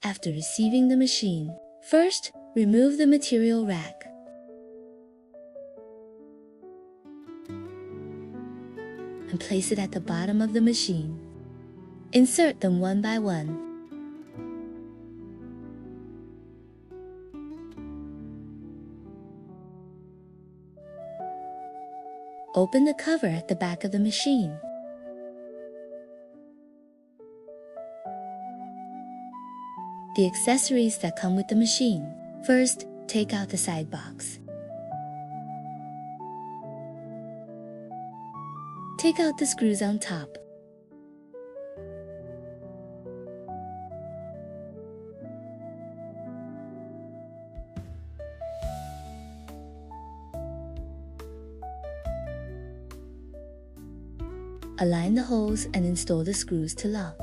after receiving the machine. First, remove the material rack. And place it at the bottom of the machine. Insert them one by one. Open the cover at the back of the machine. The accessories that come with the machine. First, take out the side box. Take out the screws on top. Align the holes and install the screws to lock.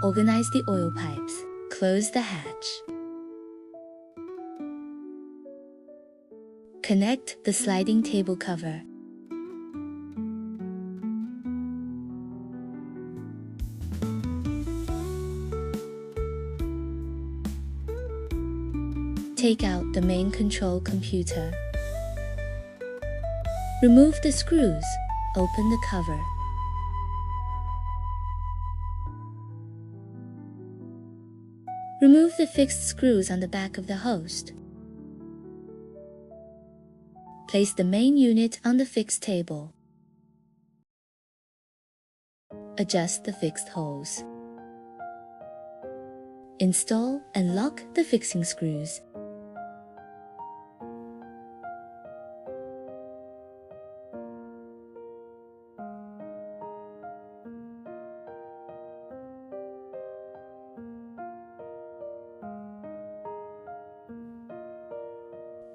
Organize the oil pipes. Close the hatch. Connect the sliding table cover. Take out the main control computer. Remove the screws. Open the cover. Remove the fixed screws on the back of the host. Place the main unit on the fixed table. Adjust the fixed holes. Install and lock the fixing screws.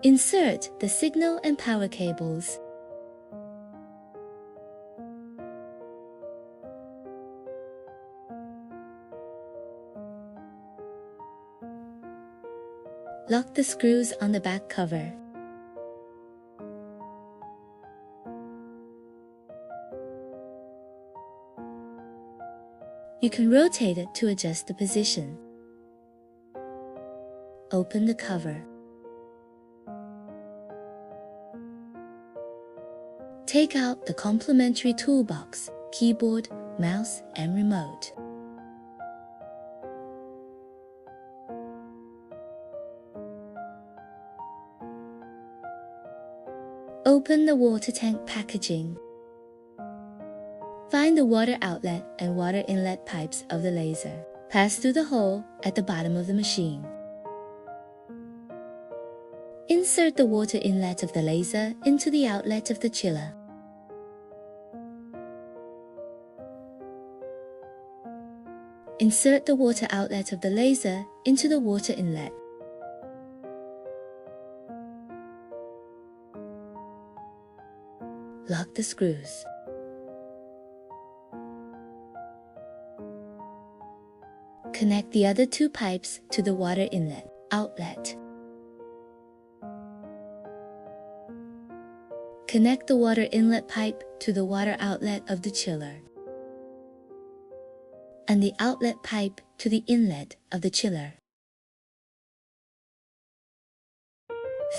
Insert the signal and power cables. Lock the screws on the back cover. You can rotate it to adjust the position. Open the cover. Take out the complementary toolbox, keyboard, mouse, and remote. Open the water tank packaging. Find the water outlet and water inlet pipes of the laser. Pass through the hole at the bottom of the machine. Insert the water inlet of the laser into the outlet of the chiller. Insert the water outlet of the laser into the water inlet. Lock the screws. Connect the other two pipes to the water inlet outlet. Connect the water inlet pipe to the water outlet of the chiller. and the outlet pipe to the inlet of the chiller.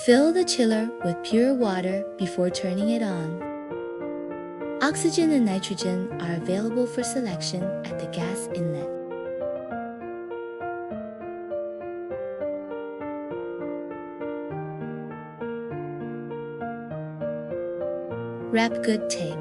Fill the chiller with pure water before turning it on. Oxygen and nitrogen are available for selection at the gas inlet. Wrap good tape.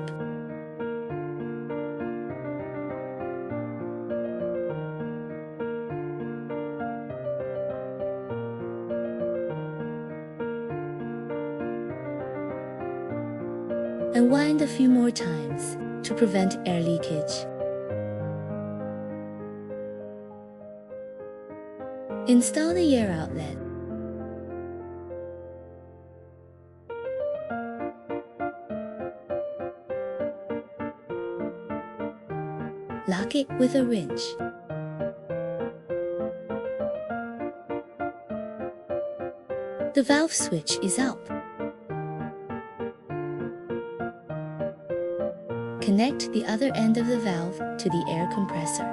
And wind a few more times to prevent air leakage. Install the air outlet. Lock it with a wrench. The valve switch is up. Connect the other end of the valve to the air compressor.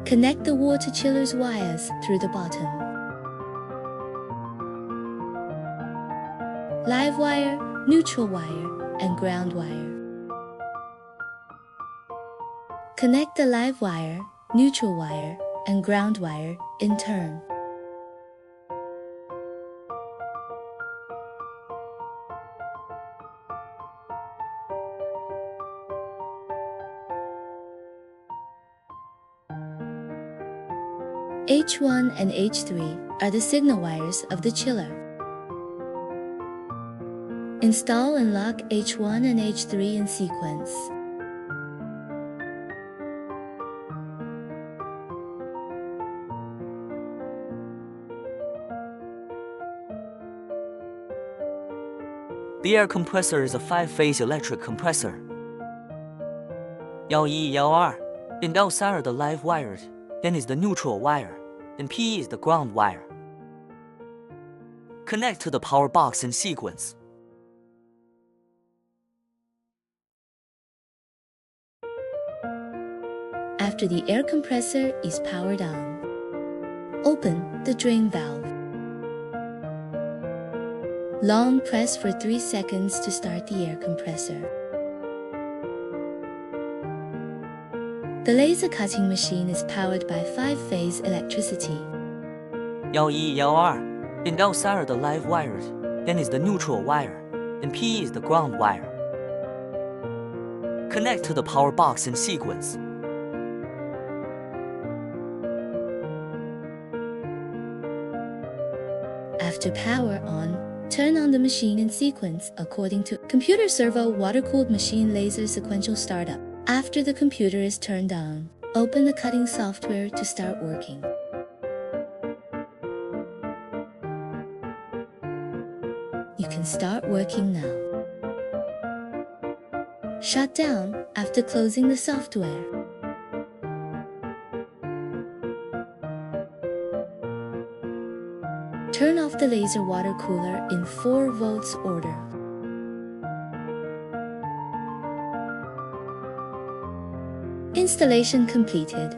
Connect the water chiller's wires through the bottom. Live wire, neutral wire, and ground wire. Connect the live wire, neutral wire, and ground wire in turn. H1 and H3 are the signal wires of the chiller. Install and lock H1 and H3 in sequence. The air compressor is a 5-phase electric compressor. 1112 in the outside are the live wires, then is the neutral wire, then P is the ground wire. Connect to the power box in sequence. After the air compressor is powered on, open the drain valve. Long press for 3 seconds to start the air compressor. The laser cutting machine is powered by 5-phase electricity. 1112 in the outside are the live wires, then is the neutral wire, then P is the ground wire. Connect to the power box in sequence. After power on, turn on the machine in sequence according to computer servo water-cooled machine laser sequential startup. After the computer is turned on, open the cutting software to start working. You can start working now. Shut down after closing the software. Turn off the laser water cooler in 4 volts order. Installation completed.